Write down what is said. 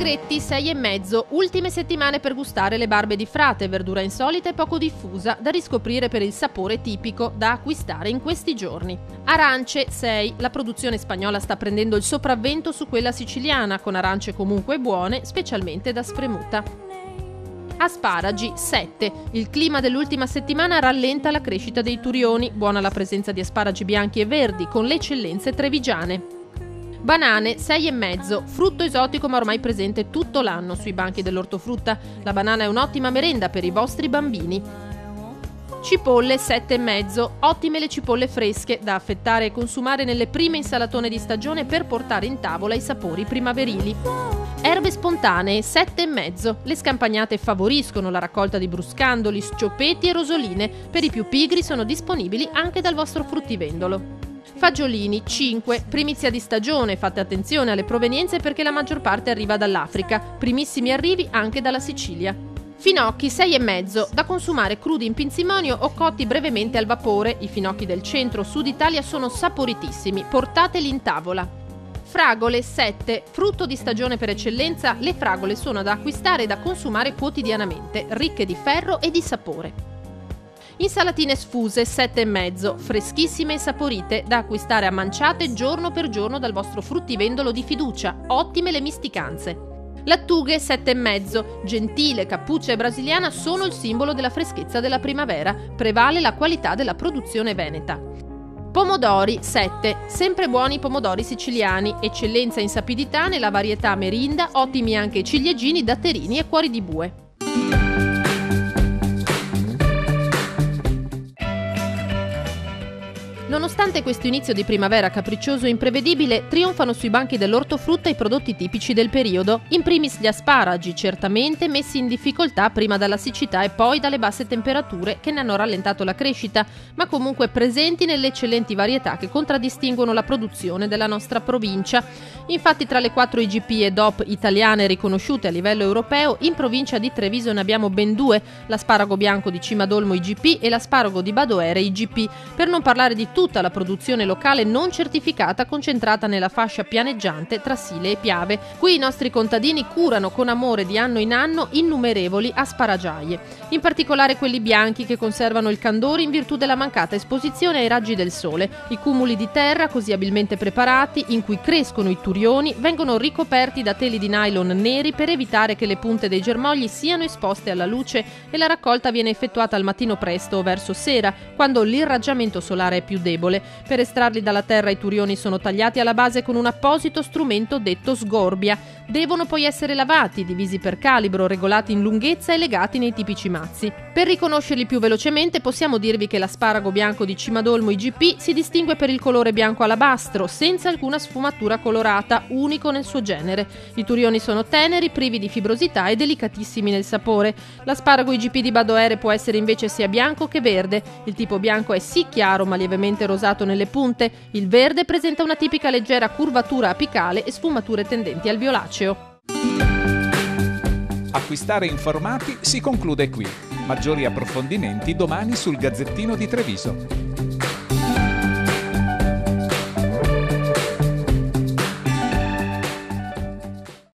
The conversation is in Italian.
Negretti 6,5, ultime settimane per gustare le barbe di frate, verdura insolita e poco diffusa, da riscoprire per il sapore tipico, da acquistare in questi giorni. Arance 6, la produzione spagnola sta prendendo il sopravvento su quella siciliana, con arance comunque buone, specialmente da spremuta. Asparagi 7, il clima dell'ultima settimana rallenta la crescita dei turioni, buona la presenza di asparagi bianchi e verdi, con le eccellenze trevigiane. Banane 6,5, frutto esotico ma ormai presente tutto l'anno sui banchi dell'ortofrutta. La banana è un'ottima merenda per i vostri bambini. Cipolle 7,5, ottime le cipolle fresche da affettare e consumare nelle prime insalatone di stagione per portare in tavola i sapori primaverili. Erbe spontanee 7,5, le scampagnate favoriscono la raccolta di bruscandoli, scioppeti e rosoline. Per i più pigri sono disponibili anche dal vostro fruttivendolo. Fagiolini 5, primizia di stagione, fate attenzione alle provenienze perché la maggior parte arriva dall'Africa, primissimi arrivi anche dalla Sicilia. Finocchi 6,5, da consumare crudi in pinzimonio o cotti brevemente al vapore, i finocchi del centro-sud Italia sono saporitissimi, portateli in tavola. Fragole 7, frutto di stagione per eccellenza, le fragole sono da acquistare e da consumare quotidianamente, ricche di ferro e di sapore. Insalatine sfuse 7,5, freschissime e saporite, da acquistare a manciate giorno per giorno dal vostro fruttivendolo di fiducia, ottime le misticanze. Lattughe 7,5, gentile, cappuccia e brasiliana sono il simbolo della freschezza della primavera, prevale la qualità della produzione veneta. Pomodori 7, sempre buoni i pomodori siciliani, eccellenza in sapidità nella varietà merinda, ottimi anche i ciliegini, datterini e cuori di bue. Nonostante questo inizio di primavera capriccioso e imprevedibile, trionfano sui banchi dell'ortofrutta i prodotti tipici del periodo, in primis gli asparagi, certamente messi in difficoltà prima dalla siccità e poi dalle basse temperature che ne hanno rallentato la crescita, ma comunque presenti nelle eccellenti varietà che contraddistinguono la produzione della nostra provincia. Infatti tra le 4 IGP e DOP italiane riconosciute a livello europeo, in provincia di Treviso ne abbiamo ben 2, l'asparago bianco di Cimadolmo IGP e l'asparago di Badoere IGP, per non parlare di tutta la produzione locale non certificata concentrata nella fascia pianeggiante tra Sile e Piave. Qui i nostri contadini curano con amore di anno in anno innumerevoli asparagiaie, in particolare quelli bianchi che conservano il candore in virtù della mancata esposizione ai raggi del sole. I cumuli di terra così abilmente preparati, in cui crescono i turioni, vengono ricoperti da teli di nylon neri per evitare che le punte dei germogli siano esposte alla luce e la raccolta viene effettuata al mattino presto o verso sera, quando l'irraggiamento solare è più debole. Per estrarli dalla terra i turioni sono tagliati alla base con un apposito strumento detto sgorbia. Devono poi essere lavati, divisi per calibro, regolati in lunghezza e legati nei tipici mazzi. Per riconoscerli più velocemente possiamo dirvi che l'asparago bianco di Cimadolmo IGP si distingue per il colore bianco alabastro, senza alcuna sfumatura colorata, unico nel suo genere. I turioni sono teneri, privi di fibrosità e delicatissimi nel sapore. L'asparago IGP di Badoere può essere invece sia bianco che verde. Il tipo bianco è sì chiaro ma lievemente rosato nelle punte, il verde presenta una tipica leggera curvatura apicale e sfumature tendenti al violaceo. Acquistare informati si conclude qui. Maggiori approfondimenti domani sul Gazzettino di Treviso.